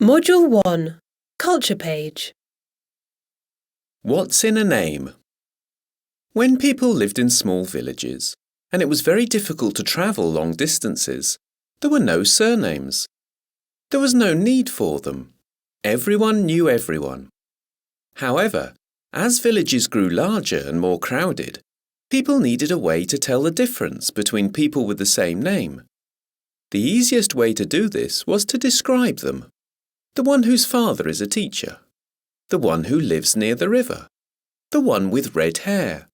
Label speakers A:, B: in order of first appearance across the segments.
A: Module 1, Culture page.
B: What's in a name? When people lived in small villages, and it was very difficult to travel long distances, there were no surnames. There was no need for them. Everyone knew everyone. However, as villages grew larger and more crowded, people needed a way to tell the difference between people with the same name. The easiest way to do this was to describe them. The one whose father is a teacher. The one who lives near the river. The one with red hair.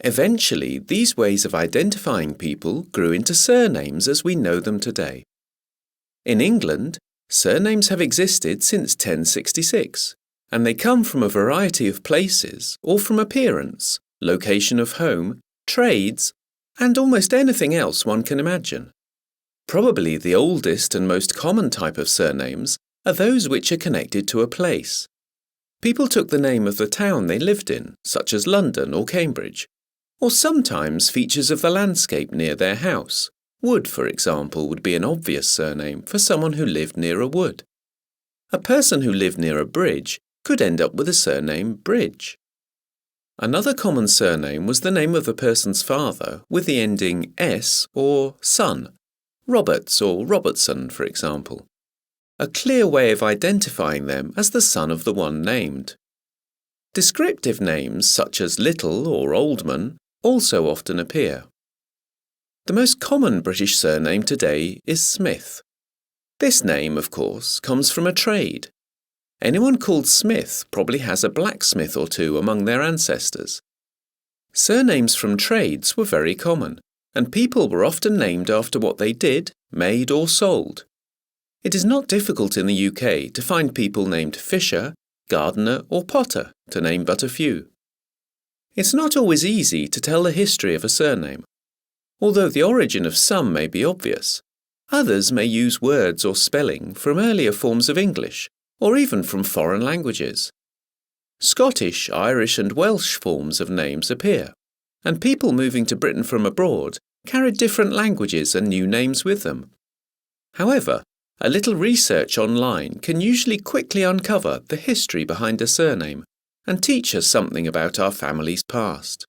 B: Eventually, these ways of identifying people grew into surnames as we know them today. In England, surnames have existed since 1066, and they come from a variety of places or from appearance, location of home, trades, and almost anything else one can imagine. Probably the oldest and most common type of surnames are those which are connected to a place. People took the name of the town they lived in, such as London or Cambridge, or sometimes features of the landscape near their house. Wood, for example, would be an obvious surname for someone who lived near a wood. A person who lived near a bridge could end up with the surname Bridge. Another common surname was the name of the person's father with the ending S or son, Roberts or Robertson, for example. A clear way of identifying them as the son of the one named. Descriptive names such as Little or Oldman also often appear. The most common British surname today is Smith. This name, of course, comes from a trade. Anyone called Smith probably has a blacksmith or two among their ancestors. Surnames from trades were very common, and people were often named after what they did, made or sold. It is not difficult in the UK to find people named Fisher, Gardener or Potter, to name but a few. It's not always easy to tell the history of a surname. Although the origin of some may be obvious, others may use words or spelling from earlier forms of English, or even from foreign languages. Scottish, Irish and Welsh forms of names appear, and people moving to Britain from abroad carried different languages and new names with them. However, a little research online can usually quickly uncover the history behind a surname and teach us something about our family's past.